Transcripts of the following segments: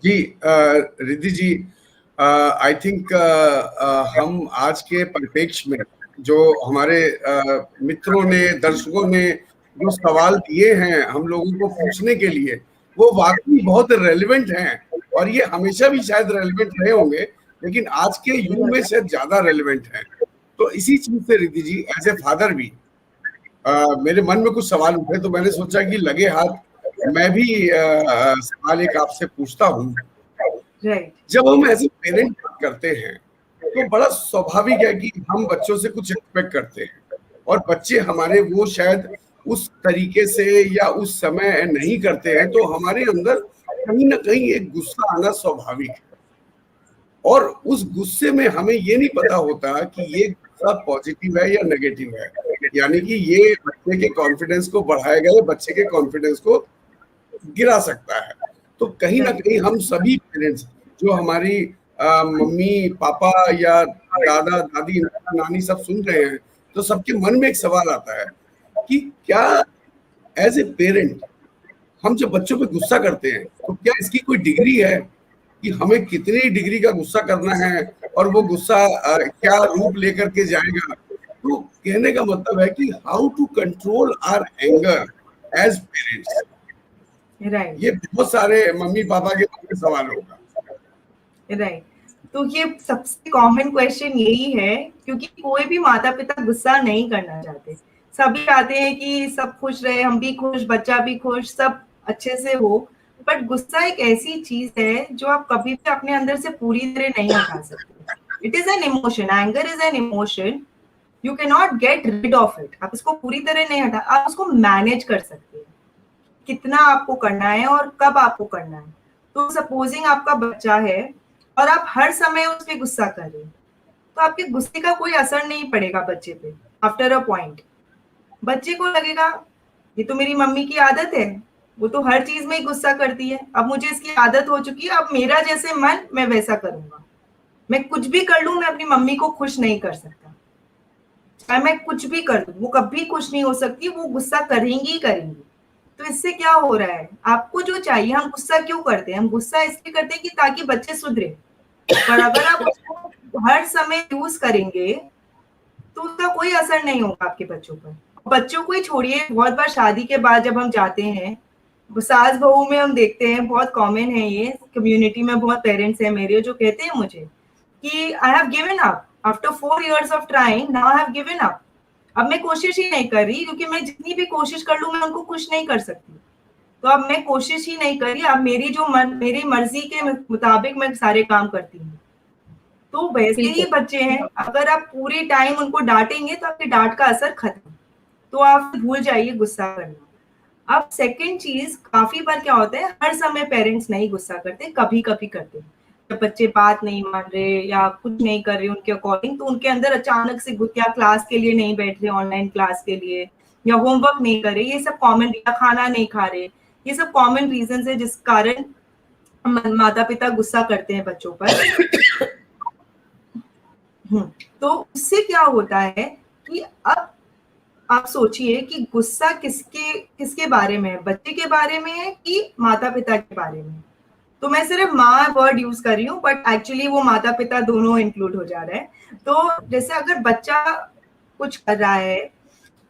Ji Riddhi ji, I think हम आज के परिप्रेक्ष्य में जो हमारे मित्रों ने, दर्शकों ने जो सवाल दिए हैं हम लोगों को पूछने के लिए, वो वाकई बहुत रेलेवेंट हैं, और ये हमेशा भी शायद रेलेवेंट रहे होंगे, लेकिन आज के युग में शायद ज्यादा रेलेवेंट हैं। तो इसी चीज से रिद्धि जी, एज ए फादर भी मेरे मन में कुछ सवाल उठे, तो मैंने सोचा कि लगे हाथ मैं भी सवाल एक आपसे पूछता हूँ। जब हम एज ए पेरेंट बात करते हैं तो बड़ा स्वाभाविक है कि हम बच्चों से कुछ एक्सपेक्ट करते हैं, और बच्चे हमारे वो शायद उस तरीके से या उस समय नहीं करते हैं, तो हमारे अंदर कहीं ना कहीं एक गुस्सा आना स्वाभाविक है। और उस गुस्से में हमें ये नहीं पता होता कि ये गुस्सा पॉजिटिव है या नेगेटिव है, यानी कि ये बच्चे के कॉन्फिडेंस को बढ़ाएगा या बच्चे के कॉन्फिडेंस को गिरा सकता है। तो कहीं ना कहीं हम सभी पेरेंट्स, जो हमारी मम्मी पापा या दादा दादी नानी सब सुन रहे हैं, तो सबके मन में एक सवाल आता है कि क्या एज ए पेरेंट हम जब बच्चों पे गुस्सा करते हैं तो क्या इसकी कोई डिग्री है कि हमें कितनी डिग्री का गुस्सा करना है, और वो गुस्सा क्या रूप लेकर के जाएगा। तो कहने का मतलब है कि how to control our anger as parents. Right, ये बहुत सारे मम्मी पापा के मन में सवाल होगा। राइट, तो ये सबसे कॉमन क्वेश्चन यही है, क्योंकि कोई भी माता पिता गुस्सा नहीं करना चाहते। सभी चाहते हैं कि सब खुश रहे, हम भी खुश, बच्चा भी खुश, सब अच्छे से हो। बट गुस्सा एक ऐसी चीज है जो आप कभी भी अपने अंदर से पूरी तरह नहीं हटा सकते। It is an emotion, anger is an emotion, you can not get rid of it. आप इसको पूरी तरह नहीं हटा, आप उसको मैनेज कर सकते हैं, कितना आपको करना है और कब आपको करना है। तो सपोजिंग आपका बच्चा है और आप हर समय उस पर गुस्सा कर रहे हैं, तो आपके गुस्से का कोई असर नहीं पड़ेगा बच्चे पे। आफ्टर अ पॉइंट बच्चे को लगेगा ये तो मेरी मम्मी की आदत है, वो तो हर चीज में ही गुस्सा करती है, अब मुझे इसकी आदत हो चुकी है, अब मेरा जैसे मन मैं वैसा करूंगा। मैं कुछ भी कर लूं, मैं अपनी मम्मी को खुश नहीं कर सकता। चाहे मैं कुछ भी कर लूं, वो कभी खुश नहीं हो सकती, वो गुस्सा करेंगी ही करेंगी। तो इससे क्या हो रहा है, आपको जो चाहिए, हम गुस्सा क्यों करते हैं? हम गुस्सा इसलिए करते हैं कि ताकि बच्चे सुधरे। पर अगर आप उसको हर समय यूज करेंगे तो उसका कोई असर नहीं होगा आपके बच्चों पर। बच्चों को ही छोड़िए, बहुत बार शादी के बाद जब हम जाते हैं, सास बहू में हम देखते हैं, बहुत कॉमन है ये कम्युनिटी में। बहुत पेरेंट्स हैं मेरे जो कहते हैं मुझे कि I have given up after 4 years of trying, now I have given up. अब मैं कोशिश ही नहीं कर रही, क्योंकि मैं जितनी भी कोशिश कर लूं मैं उनको खुश नहीं कर सकती। तो अब मैं कोशिश ही नहीं कर रही, अब मेरी जो मेरी मर्जी के मुताबिक मैं सारे काम करती हूँ। तो वैसे ही बच्चे हैं, अगर आप पूरी टाइम उनको डांटेंगे तो आपकी डांट का असर खत्म, तो आप भूल जाइए गुस्सा करना। अब सेकंड चीज, काफी बार क्या होता है, हर समय पेरेंट्स नहीं गुस्सा करते, कभी कभी करते हैं। जब बच्चे बात नहीं मान रहे या कुछ नहीं कर रहे उनके अकॉर्डिंग, तो उनके अंदर अचानक से क्या क्लास के लिए नहीं बैठ रहे, ऑनलाइन क्लास के लिए, या होमवर्क नहीं कर रहे, ये सब कॉमन, या खाना नहीं खा रहे, ये सब कॉमन रीजन है जिस कारण माता पिता गुस्सा करते हैं बच्चों पर। तो उससे क्या होता है कि अब आप सोचिए कि गुस्सा किसके किसके बारे में है, बच्चे के बारे में है कि माता पिता के बारे में। तो मैं सिर्फ माँ वर्ड यूज कर रही हूँ, बट एक्चुअली वो माता पिता दोनों इंक्लूड हो जा रहा है। तो जैसे अगर बच्चा कुछ कर रहा है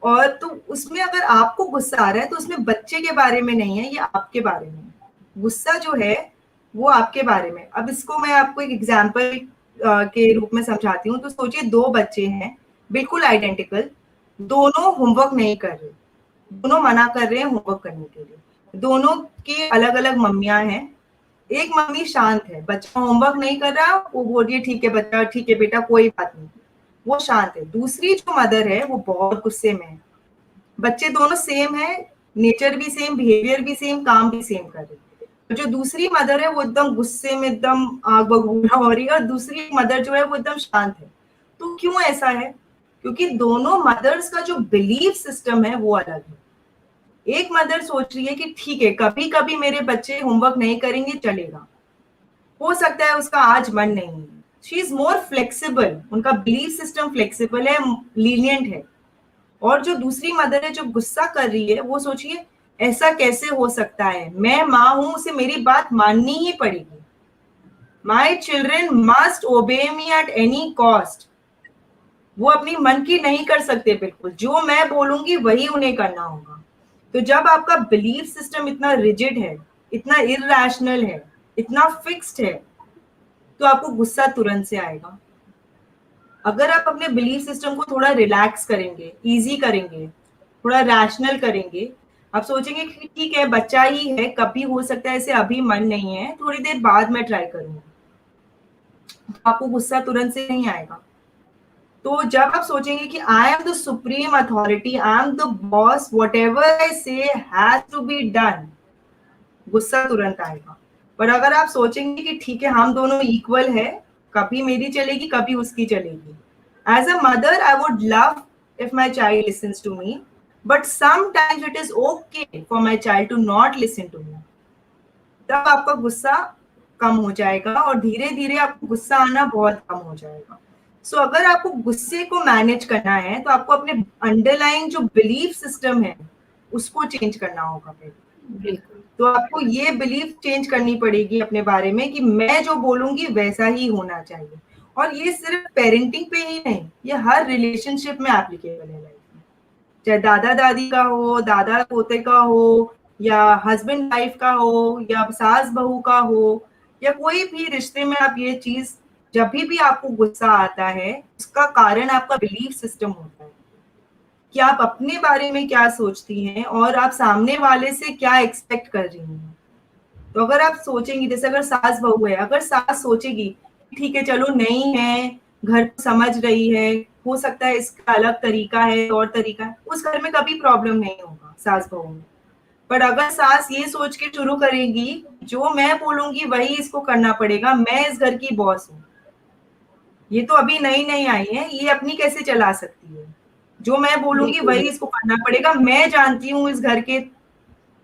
और तो उसमें अगर आपको गुस्सा आ रहा है, तो उसमें बच्चे के बारे में नहीं है, ये आपके बारे में है। गुस्सा जो है वो आपके बारे में। अब इसको मैं आपको एक एग्जाम्पल के रूप में समझाती हूँ। तो सोचिए, 2 बच्चे हैं बिल्कुल आइडेंटिकल, दोनों होमवर्क नहीं कर रहे, दोनों मना कर रहे हैं होमवर्क करने के लिए, दोनों की अलग अलग मम्मियां हैं। एक मम्मी शांत है, बच्चा होमवर्क नहीं कर रहा, वो बोल रही है ठीक है बच्चा, ठीक है बेटा, कोई बात नहीं, वो शांत है। दूसरी जो मदर है वो बहुत गुस्से में है। बच्चे दोनों सेम है, नेचर भी सेम, बिहेवियर भी सेम, काम भी सेम कर रहे हैं। जो दूसरी मदर है वो एकदम गुस्से में, एकदम आग बबूला हो रही है, और दूसरी मदर जो है वो एकदम शांत है। तो क्यों ऐसा है? क्योंकि दोनों मदर्स का जो बिलीफ सिस्टम है वो अलग है। एक मदर सोच रही है कि ठीक है, कभी कभी मेरे बच्चे होमवर्क नहीं करेंगे, चलेगा, हो सकता है उसका आज मन नहीं है। शी इज मोर फ्लेक्सिबल, उनका बिलीफ सिस्टम फ्लेक्सिबल है, लीनियंट है। और जो दूसरी मदर है जो गुस्सा कर रही है, वो सोचिए ऐसा कैसे हो सकता है, मैं माँ हूं, उसे मेरी बात माननी ही पड़ेगी। माई चिल्ड्रन मस्ट ओबे मी एट एनी कॉस्ट। वो अपनी मन की नहीं कर सकते बिल्कुल, जो मैं बोलूंगी वही उन्हें करना होगा। तो जब आपका बिलीफ सिस्टम इतना रिजिड है, इतना इरैशनल है, इतना फिक्स्ड है, तो आपको गुस्सा तुरंत से आएगा। अगर आप अपने बिलीफ सिस्टम को थोड़ा रिलैक्स करेंगे, इजी करेंगे, थोड़ा रैशनल करेंगे, आप सोचेंगे कि ठीक है बच्चा ही है, कभी हो सकता है इसे अभी मन नहीं है, थोड़ी देर बाद मैं ट्राई करूंगा, तो आपको गुस्सा तुरंत से नहीं आएगा। तो जब आप सोचेंगे कि I am the supreme authority, I am the boss, what ever I से हैज टू बी डन, गुस्सा तुरंत आएगा। पर अगर आप सोचेंगे कि ठीक है हम दोनों इक्वल है, कभी मेरी चलेगी कभी उसकी चलेगी, as a mother I would love if my child listens to me, but sometimes it is okay for my child to not listen to me, तब आपका गुस्सा कम हो जाएगा और धीरे धीरे आपको गुस्सा आना बहुत कम हो जाएगा। सो अगर आपको गुस्से को मैनेज करना है तो आपको अपने अंडरलाइंग जो बिलीफ सिस्टम है उसको चेंज करना होगा पहले। तो आपको ये बिलीफ चेंज करनी पड़ेगी अपने बारे में कि मैं जो बोलूंगी वैसा ही होना चाहिए। और ये सिर्फ पेरेंटिंग पे ही नहीं, ये हर रिलेशनशिप में एप्लीकेबल है लाइफ में, चाहे दादा दादी का हो, दादा पोते का हो, या हस्बैंड वाइफ का हो, या सास बहू का हो, या कोई भी रिश्ते में आप ये चीज, जब भी आपको गुस्सा आता है उसका कारण आपका बिलीफ सिस्टम होता है कि आप अपने बारे में क्या सोचती हैं और आप सामने वाले से क्या एक्सपेक्ट कर रही हैं। तो अगर आप सोचेंगी, जैसे अगर सास बहू है, अगर सास सोचेगी ठीक है चलो नहीं है, घर को समझ रही है, हो सकता है इसका अलग तरीका है, और तरीका है, उस घर में कभी प्रॉब्लम नहीं होगा सास बहू में। पर अगर सास ये सोच के शुरू करेगी जो मैं बोलूंगी वही इसको करना पड़ेगा, मैं इस घर की बॉस हूँ, ये तो अभी नई नई आई है, ये अपनी कैसे चला सकती है, जो मैं बोलूंगी वही इसको करना पड़ेगा, मैं जानती हूँ इस घर के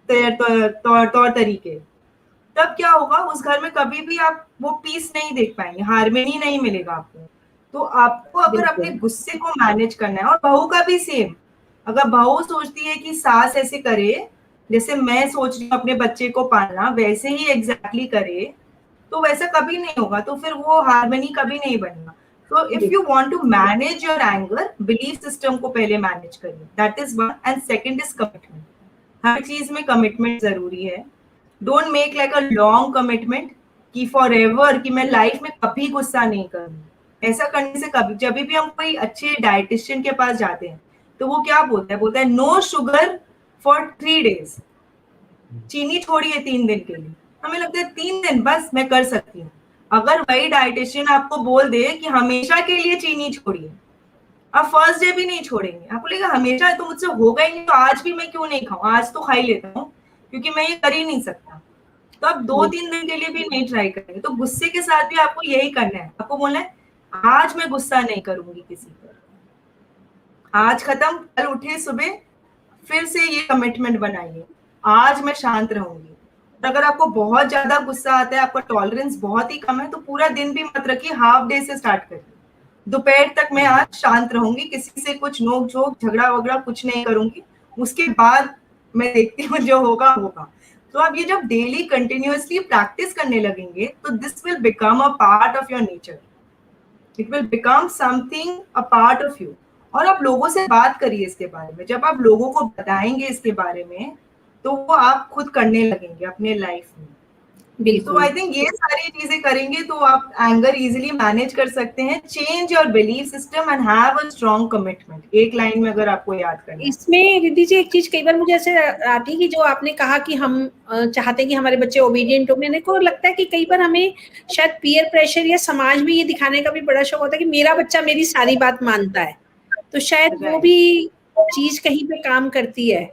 तौर तरीके, तब क्या होगा उस घर में कभी भी आप वो पीस नहीं देख पाएंगे, हार्मनी नहीं मिलेगा आपको। तो आपको अगर अपने गुस्से को मैनेज करना है, और बहू का भी सेम, अगर बहू सोचती है कि सास ऐसे करे जैसे मैं सोच रही हूँ अपने बच्चे को पालना वैसे ही एग्जैक्टली करे, तो वैसा कभी नहीं होगा, तो फिर वो हार्मनी कभी नहीं बनेगा। तो if you want to manage your anger, belief system को पहले मैनेज करिए, that is one. And second is commitment. हर चीज में कमिटमेंट जरूरी है। Don't make like a long commitment कि फॉर एवर, कि मैं लाइफ में कभी गुस्सा नहीं करूंगी। ऐसा करने से कभी, जब भी हम कोई अच्छे डाइटिशियन के पास जाते हैं तो वो क्या बोलता है नो शुगर फॉर 3 days, चीनी छोड़िए 3 दिन के लिए। हमें लगता है 3 दिन बस मैं कर सकती हूँ। अगर वही डाइटिशियन आपको बोल दे कि हमेशा के लिए चीनी छोड़िए, आप फर्स्ट डे भी नहीं छोड़ेंगे, आपको लगेगा हमेशा तो मुझसे होगा ही नहीं, तो आज भी मैं क्यों नहीं खाऊं, आज तो खा ही लेता हूँ क्योंकि मैं ये कर ही नहीं सकता। तो आप 2-3 दिन के लिए भी नहीं ट्राई करेंगे। तो गुस्से के साथ भी आपको यही करना है, आपको बोलना है आज मैं गुस्सा नहीं करूंगी किसी पर, आज खत्म, कल उठे सुबह फिर से ये कमिटमेंट बनाइए, आज मैं शांत रहूंगी। और अगर आपको बहुत ज्यादा गुस्सा आता है, आपका टॉलरेंस बहुत ही कम है, तो पूरा दिन भी मत रखिए, हाफ डे से स्टार्ट करिए, दोपहर तक मैं आज शांत रहूंगी, किसी से कुछ नोक झोंक झगड़ा वगड़ा कुछ नहीं करूंगी, उसके बाद मैं देखती हूँ जो होगा होगा। तो आप ये जब डेली कंटिन्यूअसली प्रैक्टिस करने लगेंगे तो this will become a part of your nature, it will become something a part of you. और आप लोगों से बात करिए इसके बारे में, जब आप लोगों को बताएंगे इसके बारे में तो वो आप खुद करने लगेंगे अपने लाइफ में। तो आई थिंक ये सारी चीजें करेंगे तो आप एंगर इजीली मैनेज कर सकते हैं। Change your belief system and have a strong commitment, एक लाइन में अगर आपको याद करना है। इसमें रिद्धि जी एक चीज कई बार मुझे ऐसे आती है कि जो आपने कहा कि हम चाहते हैं कि हमारे बच्चे ओबीडियंट हो, मेरे को लगता है कि कई बार हमें शायद पीयर प्रेशर या समाज में ये दिखाने का भी बड़ा शौक होता है कि मेरा बच्चा मेरी सारी बात मानता है, तो शायद वो भी चीज कहीं पे काम करती है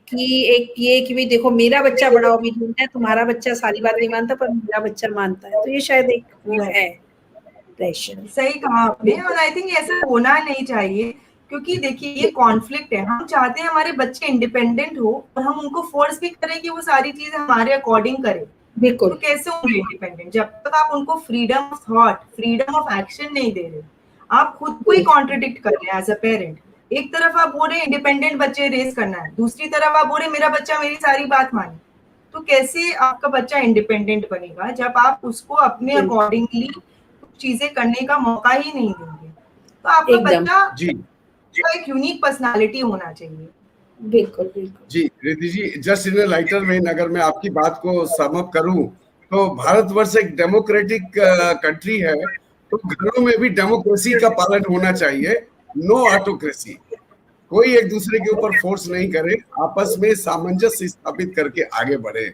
कि एक ये कि भाई देखो मेरा बच्चा बड़ा ओबीडियंट है, तुम्हारा बच्चा सारी बात नहीं मानता पर मेरा बच्चा मानता है, तो ये शायद एक वो है प्रेशर। सही कहा आपने, और आई थिंक ऐसा होना नहीं चाहिए, क्योंकि देखिए ये कॉन्फ्लिक्ट है। हम चाहते हैं हमारे बच्चे इंडिपेंडेंट हो और हम उनको फोर्स भी करें कि वो सारी चीजें हमारे अकॉर्डिंग करें, बिल्कुल। तो कैसे होंगे इंडिपेंडेंट जब तक आप उनको freedom of thought, freedom of action नहीं दे रहे। आप खुद को ही कॉन्ट्रडिक्ट कर रहे हैं एज अ पेरेंट। एक तरफ आप बोल रहे इंडिपेंडेंट बच्चे रेस करना है, दूसरी तरफ आप बोल रहे मेरा बच्चा मेरी सारी बात माने, तो कैसे आपका बच्चा इंडिपेंडेंट बनेगा जब आप उसको अपने अकॉर्डिंगली चीजें करने का मौका ही नहीं देंगे। तो आपका बच्चा जी एक यूनिक पर्सनालिटी होना चाहिए। बिल्कुल बिल्कुल जी रिद्धि जी, जस्ट इन लाइटर वेन अगर मैं आपकी बात को सम अप करूं तो भारतवर्ष एक डेमोक्रेटिक कंट्री है, तो घरों में भी डेमोक्रेसी का पालन होना चाहिए, नो ऑटोक्रेसी। कोई एक दूसरे के ऊपर फोर्स नहीं करे, आपस में सामंजस्य स्थापित करके आगे बढ़े।